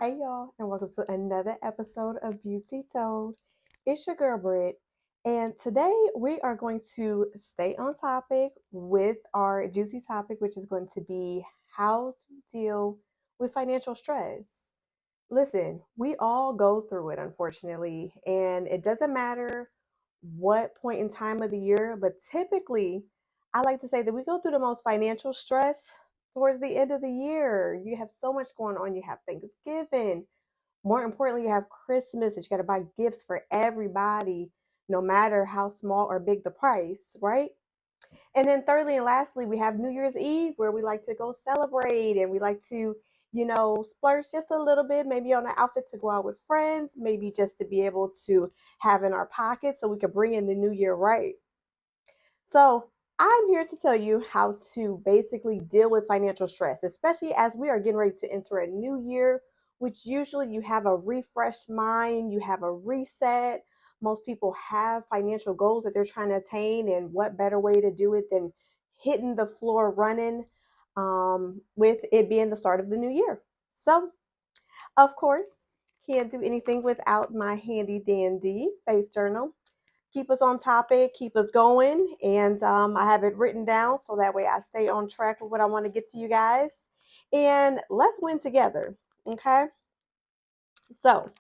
Hey y'all, and welcome to another episode of Beauty Told. It's your girl Britt, and today we are going to stay on topic with our juicy topic, which is going to be how to deal with financial stress. Listen, we all go through it, unfortunately, and it doesn't matter what point in time of the year, but typically, I like to say that we go through the most financial stress towards the end of the year. You have so much going on. You have Thanksgiving. More importantly, you have Christmas that you got to buy gifts for everybody, no matter how small or big the price, right? And then thirdly and lastly, we have New Year's Eve where we like to go celebrate and we like to, splurge just a little bit, maybe on an outfit to go out with friends, maybe just to be able to have in our pocket so we could bring in the new year right. So, I'm here to tell you how to basically deal with financial stress, especially as we are getting ready to enter a new year, which usually you have a refreshed mind, you have a reset. Most people have financial goals that they're trying to attain, and what better way to do it than hitting the floor running with it being the start of the new year? So, of course, can't do anything without my handy dandy faith journal. Keep us on topic, keep us going. And I have it written down so that way I stay on track with what I want to get to you guys. And let's win together. Okay. So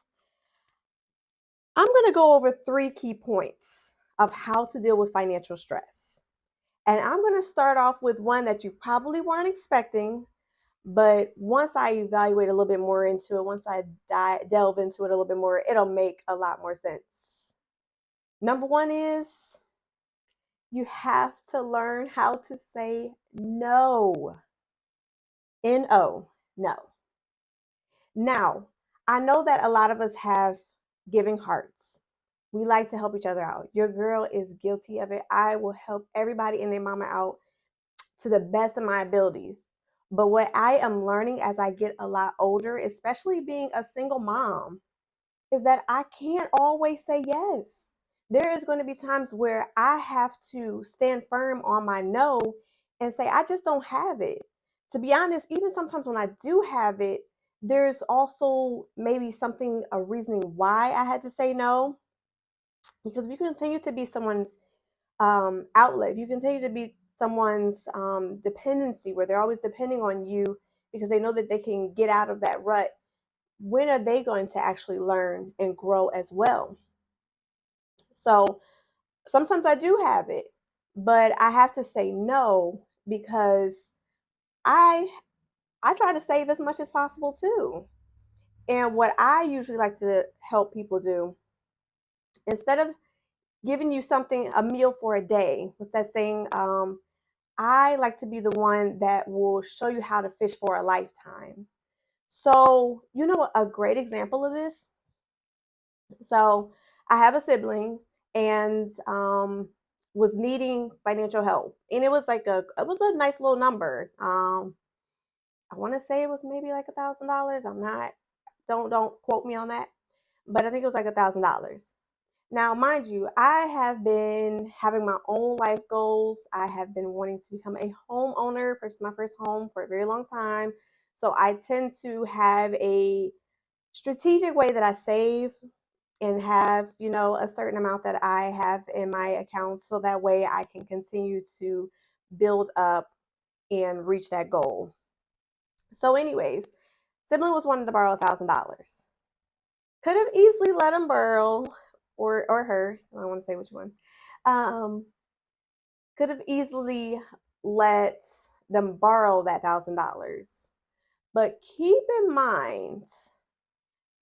I'm going to go over 3 key points of how to deal with financial stress. And I'm going to start off with one that you probably weren't expecting. But once I evaluate a little bit more into it, once I delve into it a little bit more, it'll make a lot more sense. Number one is you have to learn how to say no. No. No. Now, I know that a lot of us have giving hearts. We like to help each other out. Your girl is guilty of it. I will help everybody and their mama out to the best of my abilities. But what I am learning as I get a lot older, especially being a single mom, is that I can't always say yes. There is going to be times where I have to stand firm on my no and say, I just don't have it. To be honest, even sometimes when I do have it, there's also maybe something, a reasoning why I had to say no. Because if you continue to be someone's outlet, if you continue to be someone's dependency where they're always depending on you because they know that they can get out of that rut, when are they going to actually learn and grow as well? So sometimes I do have it, but I have to say no because I I try to save as much as possible too. And what I usually like to help people do, instead of giving you something, a meal for a day, what's that saying? I like to be the one that will show you how to fish for a lifetime. So, a great example of this. So I have a sibling and was needing financial help. And it was a nice little number. I want to say it was maybe like $1,000. I'm not don't quote me on that. But I think it was like $1,000. Now, mind you, I have been having my own life goals. I have been wanting to become a homeowner, purchase my first home for a very long time. So I tend to have a strategic way that I save and have, a certain amount that I have in my account so that way I can continue to build up and reach that goal. So, anyways, sibling was wanting to borrow $1,000. Could have easily let him borrow, or her. I don't want to say which one. Um, could have easily let them borrow that $1,000. But keep in mind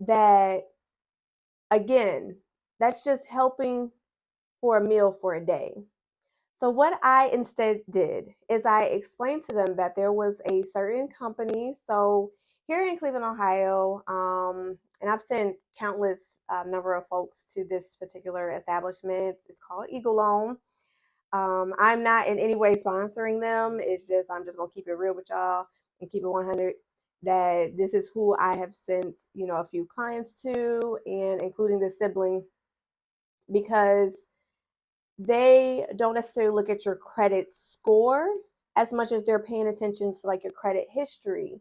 that again, that's just helping for a meal for a day. So what I instead did is I explained to them that there was a certain company. So here in Cleveland, Ohio, and I've sent countless number of folks to this particular establishment. It's called Eagle Loan. I'm not in any way sponsoring them. It's just I'm just gonna keep it real with y'all and keep it 100. That this is who I have sent, a few clients to, and including the sibling, because they don't necessarily look at your credit score as much as they're paying attention to like your credit history.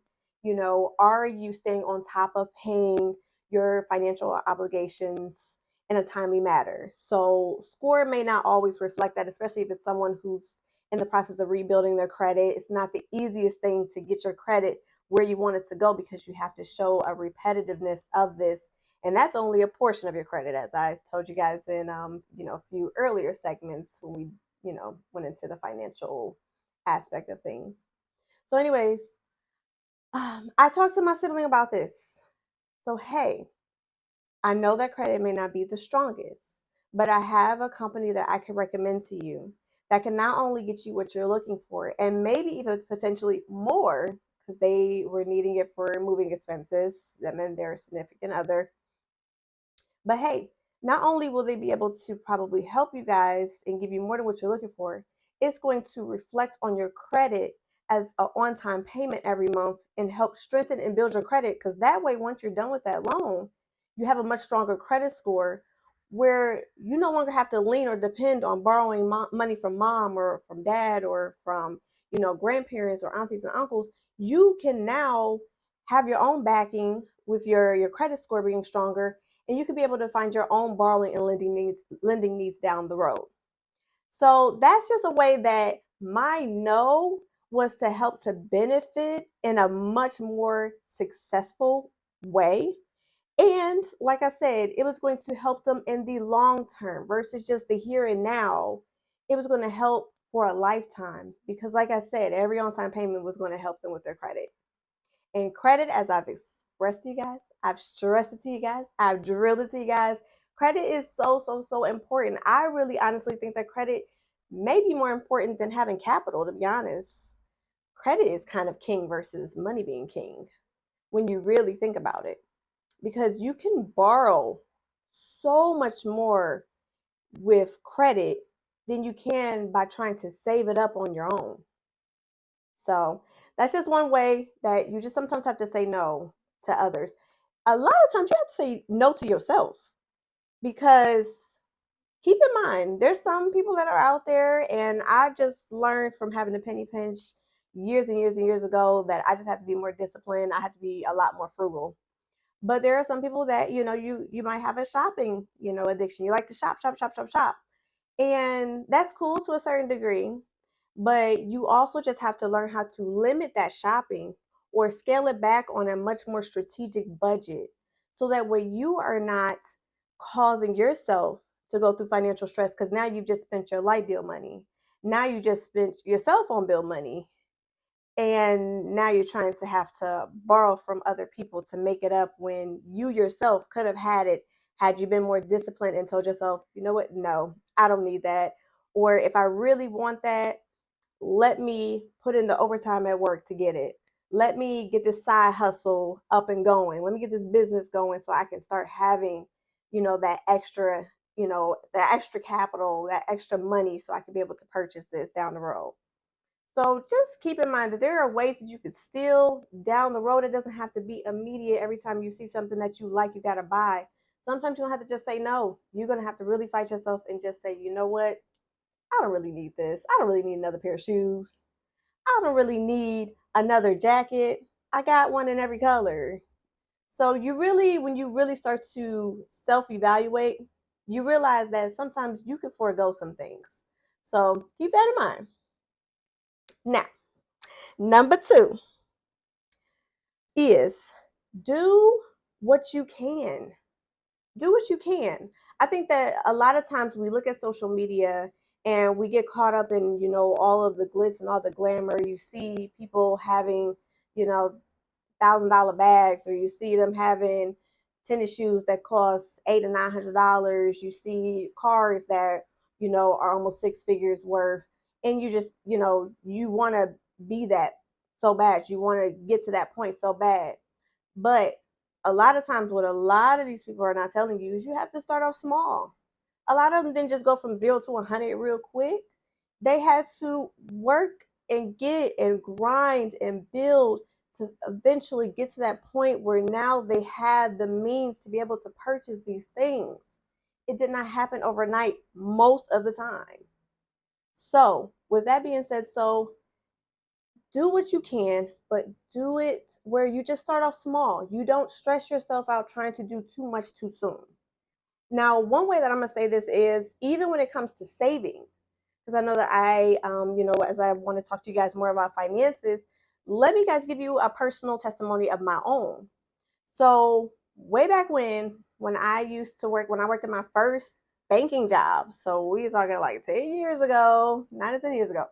Are you staying on top of paying your financial obligations in a timely manner? So, score may not always reflect that, especially if it's someone who's in the process of rebuilding their credit. It's not the easiest thing to get your credit where you want it to go because you have to show a repetitiveness of this. And that's only a portion of your credit, as I told you guys in a few earlier segments when we went into the financial aspect of things. So, anyways, I talked to my sibling about this. So, hey, I know that credit may not be the strongest, but I have a company that I can recommend to you that can not only get you what you're looking for and maybe even potentially more because they were needing it for moving expenses, them and their significant other. But hey, not only will they be able to probably help you guys and give you more than what you're looking for, it's going to reflect on your credit as an on time payment every month and help strengthen and build your credit. Because that way, once you're done with that loan, you have a much stronger credit score where you no longer have to lean or depend on borrowing money from mom or from dad or from grandparents or aunties and uncles. You can now have your own backing with your credit score being stronger, and you could be able to find your own borrowing and lending needs down the road. So that's just a way that my no was to help to benefit in a much more successful way. And like I said, it was going to help them in the long term versus just the here and now. It was going to help for a lifetime because, like I said, every on time payment was going to help them with their credit. And credit, as I've expressed to you guys, I've stressed it to you guys, I've drilled it to you guys. Credit is so, so, so important. I really honestly think that credit may be more important than having capital, to be honest. Credit is kind of king versus money being king when you really think about it, because you can borrow so much more with credit than you can by trying to save it up on your own. So that's just one way that you just sometimes have to say no to others. A lot of times you have to say no to yourself because keep in mind, there's some people that are out there, and I've just learned from having a penny pinch years and years and years ago that I just have to be more disciplined. I have to be a lot more frugal. But there are some people that, you might have a shopping, addiction. You like to shop, shop, shop, shop, shop. And that's cool to a certain degree, but you also just have to learn how to limit that shopping or scale it back on a much more strategic budget so that way you are not causing yourself to go through financial stress because now you've just spent your light bill money. Now you just spent your cell phone bill money. And now you're trying to have to borrow from other people to make it up when you yourself could have had it had you been more disciplined and told yourself, you know what, no, I don't need that. Or if I really want that, let me put in the overtime at work to get it. Let me get this side hustle up and going. Let me get this business going so I can start having, that extra, that extra capital, that extra money so I can be able to purchase this down the road. So just keep in mind that there are ways that you could still down the road. It doesn't have to be immediate. Every time you see something that you like, you got to buy. Sometimes you don't have to just say no. You're going to have to really fight yourself and just say, you know what? I don't really need this. I don't really need another pair of shoes. I don't really need another jacket. I got one in every color. So when you really start to self-evaluate, you realize that sometimes you can forego some things. So keep that in mind. Now, number two is do what you can. Do what you can. I think that a lot of times we look at social media and we get caught up in, all of the glitz and all the glamour. You see people having, $1,000 bags, or you see them having tennis shoes that cost $800 or $900. You see cars that, are almost six figures worth. And you just, you want to be that so bad. You want to get to that point so bad. But a lot of times, what a lot of these people are not telling you is you have to start off small. A lot of them didn't just go from 0 to 100 real quick. They had to work and get and grind and build to eventually get to that point where now they have the means to be able to purchase these things. It did not happen overnight most of the time. So, with that being said, so do what you can, but do it where you just start off small. You don't stress yourself out trying to do too much too soon. Now, one way that I'm gonna say this is even when it comes to saving, because I know that as I want to talk to you guys more about finances, let me guys give you a personal testimony of my own. So way back when I used to work, when I worked at my first banking job, so we were talking like 10 years ago, 9 to 10 years ago,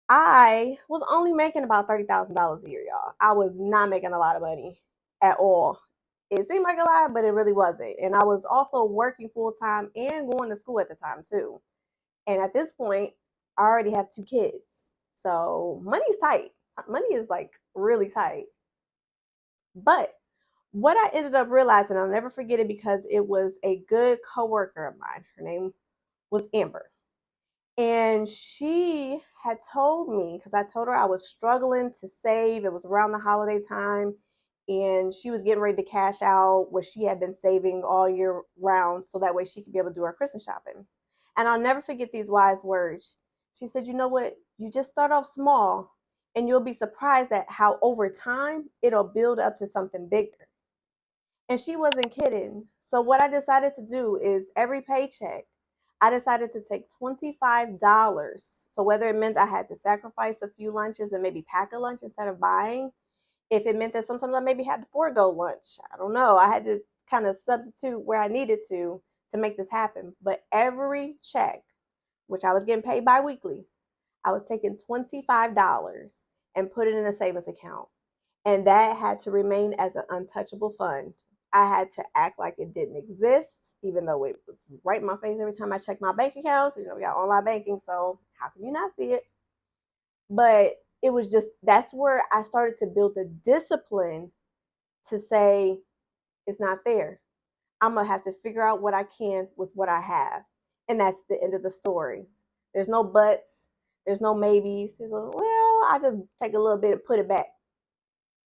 I was only making about $30,000 a year, y'all. I was not making a lot of money at all. It seemed like a lot, but it really wasn't. And I was also working full time and going to school at the time too. And at this point, I already have 2 kids. So money's tight. Money is like really tight. But what I ended up realizing, I'll never forget it because it was a good coworker of mine. Her name was Amber. And she had told me, because I told her I was struggling to save. It was around the holiday time, and she was getting ready to cash out what she had been saving all year round so that way she could be able to do her Christmas shopping. And I'll never forget these wise words. She said, "You know what? You just start off small, and you'll be surprised at how over time it'll build up to something bigger." And she wasn't kidding. So what I decided to do is every paycheck, I decided to take $25. So whether it meant I had to sacrifice a few lunches and maybe pack a lunch instead of buying, if it meant that sometimes I maybe had to forego lunch, I don't know. I had to kind of substitute where I needed to make this happen. But every check, which I was getting paid bi-weekly, I was taking $25 and put it in a savings account. And that had to remain as an untouchable fund. I had to act like it didn't exist, even though it was right in my face every time I checked my bank account. You know, we got online banking, so how can you not see it? But it was just that's where I started to build the discipline to say it's not there. I'm gonna have to figure out what I can with what I have, and that's the end of the story. There's no buts. There's no maybes. I just take a little bit and put it back.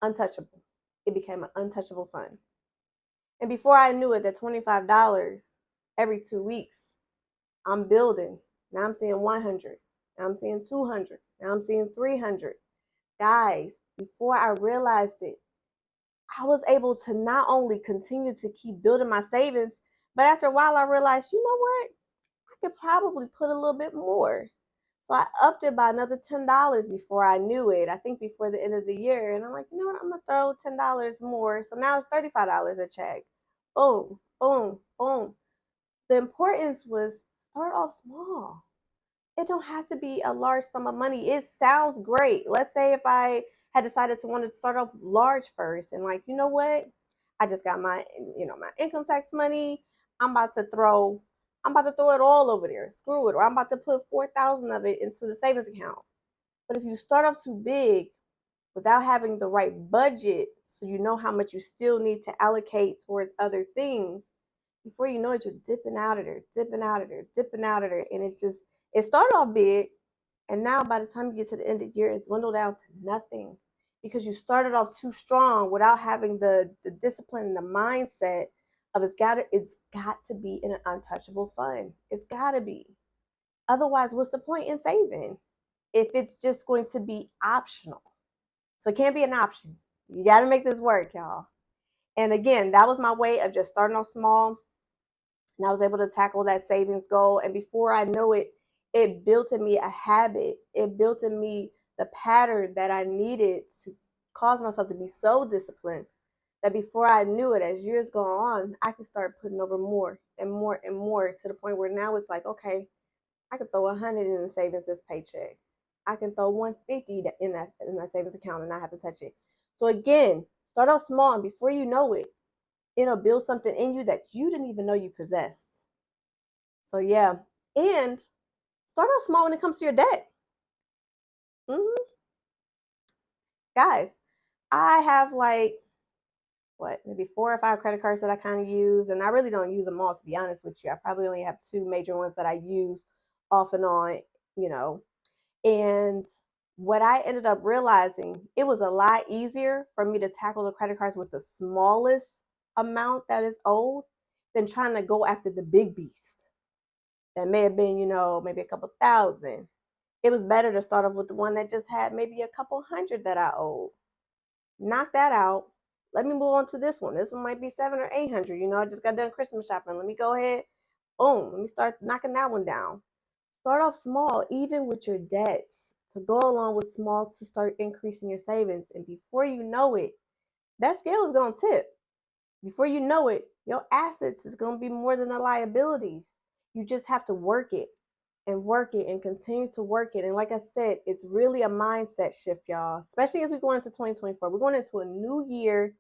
Untouchable. It became an untouchable fund. And before I knew it, that $25 every 2 weeks, I'm building. Now I'm seeing 100. Now I'm seeing 200. Now I'm seeing 300. Guys, before I realized it, I was able to not only continue to keep building my savings, but after a while I realized, you know what? I could probably put a little bit more. So I upped it by another $10 before I knew it. I think before the end of the year. And I'm like, you know what? I'm going to throw $10 more. So now it's $35 a check. Boom, boom, boom. The importance was start off small. It don't have to be a large sum of money. It sounds great. Let's say if I had decided to want to start off large first and like, you know what? I just got my income tax money. I'm about to throw I'm about to throw it all over there. Screw it. Or I'm about to put 4,000 of it into the savings account. But if you start off too big without having the right budget, so you know how much you still need to allocate towards other things, before you know it, you're dipping out of there, dipping out of there, dipping out of there. And it started off big. And now by the time you get to the end of the year, it's dwindled down to nothing because you started off too strong without having the discipline and the mindset of it's got to be in an untouchable fund. It's got to be. Otherwise, what's the point in saving if it's just going to be optional? So it can't be an option. You got to make this work, y'all. And again, that was my way of just starting off small, and I was able to tackle that savings goal. And before I know it, it built in me a habit. It built in me the pattern that I needed to cause myself to be so disciplined that before I knew it, as years go on, I could start putting over more and more and more to the point where now it's like, okay, I could throw 100 in the savings this paycheck. I can throw 150 in that savings account and not have to touch it. So again, start off small, and before you know it, it'll build something in you that you didn't even know you possessed. So yeah, and start off small when it comes to your debt. hmm Guys, I have like maybe 4 or 5 credit cards that I kind of use, and I really don't use them all, to be honest with you. I probably only have 2 major ones that I use off and on, you know. And what I ended up realizing, it was a lot easier for me to tackle the credit cards with the smallest amount that is owed than trying to go after the big beast that may have been, maybe a couple thousand. It was better to start off with the one that just had maybe a couple hundred that I owed. Knock that out. Let me move on to this one. This one might be 700 or 800. I just got done Christmas shopping. Let me go ahead. Boom. Let me start knocking that one down. Start off small, even with your debts, to go along with small to start increasing your savings. And before you know it, that scale is going to tip. Before you know it, your assets is going to be more than the liabilities. You just have to work it and work it and continue to work it. And like I said, it's really a mindset shift, y'all, especially as we go into 2024. We're going into a new year.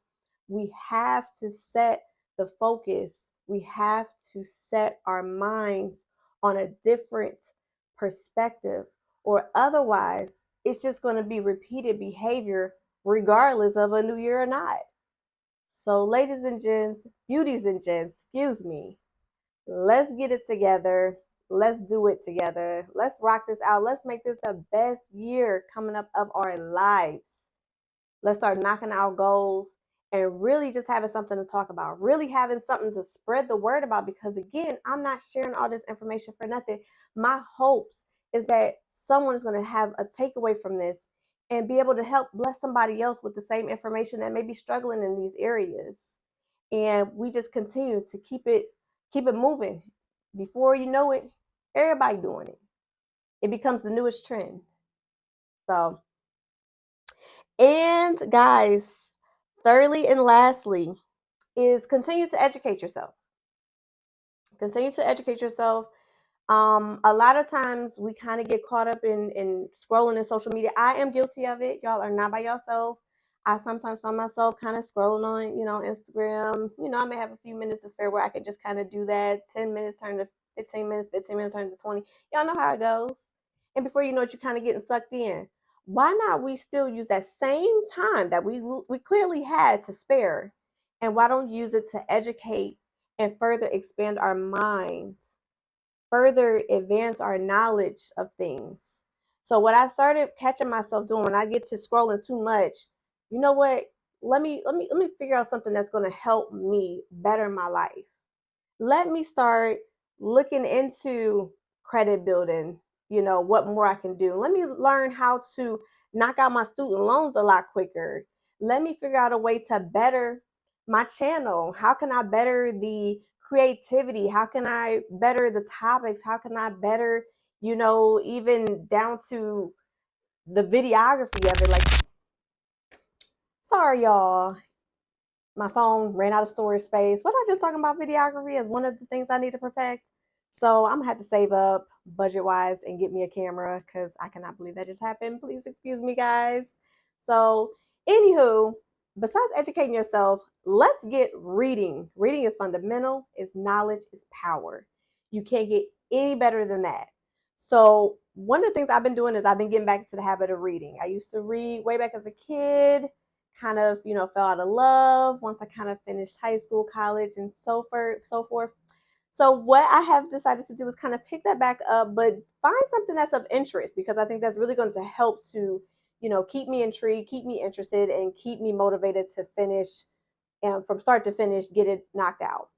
We have to set the focus. We have to set our minds on a different perspective, or otherwise, it's just going to be repeated behavior regardless of a new year or not. So, ladies and gents, beauties and gents, excuse me, let's get it together. Let's do it together. Let's rock this out. Let's make this the best year coming up of our lives. Let's start knocking out goals and really just having something to talk about, really having something to spread the word about. Because again, I'm not sharing all this information for nothing. My hopes is that someone is going to have a takeaway from this and be able to help bless somebody else with the same information that may be struggling in these areas. And we just continue to keep it moving. Before you know it, everybody doing it. It becomes the newest trend. So, and guys, thirdly and lastly, is continue to educate yourself. Continue to educate yourself. A lot of times we kind of get caught up in scrolling in social media. I am guilty of it. Y'all are not by yourself. I sometimes find myself kind of scrolling on, Instagram. I may have a few minutes to spare where I could just kind of do that. 10 minutes turn to 15 minutes, 15 minutes turn to 20. Y'all know how it goes. And before you know it, you're kind of getting sucked in. Why not we still use that same time that we clearly had to spare, and why don't use it to educate and further expand our minds, further advance our knowledge of things? So what I started catching myself doing when I get to scrolling too much, you know what? Let me figure out something that's going to help me better my life. Let me start looking into credit building, what more I can do. Let me learn how to knock out my student loans a lot quicker. Let me figure out a way to better my channel. How can I better the creativity? How can I better the topics? How can I better, even down to the videography of it? Like, sorry, y'all, my phone ran out of storage space. What I just talking about videography is one of the things I need to perfect. So I'm gonna have to save up budget wise and get me a camera because I cannot believe that just happened. Please excuse me, guys. So, anywho, besides educating yourself, let's get reading. Reading is fundamental, it's knowledge, it's power. You can't get any better than that. So, one of the things I've been doing is I've been getting back to the habit of reading. I used to read way back as a kid, kind of, fell out of love once I kind of finished high school, college, and so forth. So what I have decided to do is kind of pick that back up, but find something that's of interest, because I think that's really going to help to, keep me intrigued, keep me interested, and keep me motivated to finish, and from start to finish, get it knocked out.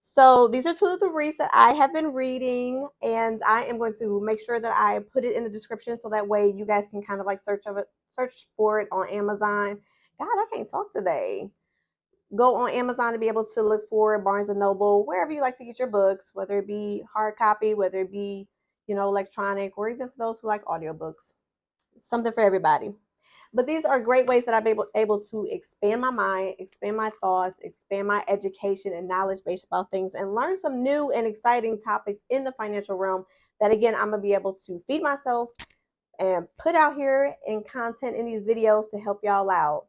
So these are two of the reads that I have been reading, and I am going to make sure that I put it in the description so that way you guys can kind of like search for it on Amazon. God, I can't talk today. Go on Amazon to be able to look for Barnes and Noble, wherever you like to get your books, whether it be hard copy, whether it be, electronic, or even for those who like audiobooks. Something for everybody. But these are great ways that I've been able to expand my mind, expand my thoughts, expand my education and knowledge base about things, and learn some new and exciting topics in the financial realm that, again, I'm going to be able to feed myself and put out here in content in these videos to help y'all out.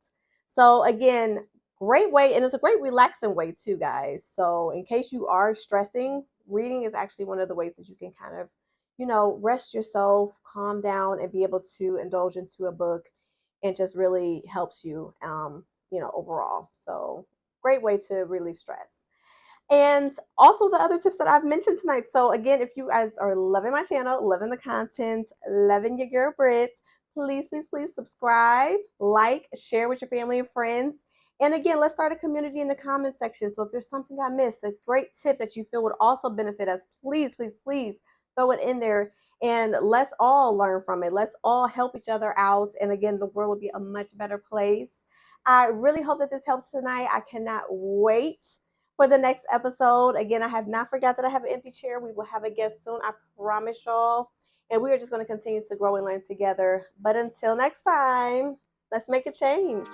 So again, great way, and it's a great relaxing way too, guys. So in case you are stressing, reading is actually one of the ways that you can kind of, rest yourself, calm down, and be able to indulge into a book, and just really helps you, overall. So great way to really stress. And also the other tips that I've mentioned tonight. So again, if you guys are loving my channel, loving the content, loving your girl Brit, please, please, please subscribe, like, share with your family and friends. And again, let's start a community in the comment section. So if there's something I missed, a great tip that you feel would also benefit us, please, please, please throw it in there. and let's all learn from it. Let's all help each other out. And again, the world will be a much better place. I really hope that this helps tonight. I cannot wait for the next episode. Again, I have not forgot that I have an empty chair. We will have a guest soon. I promise y'all. And we are just going to continue to grow and learn together. But until next time, let's make a change.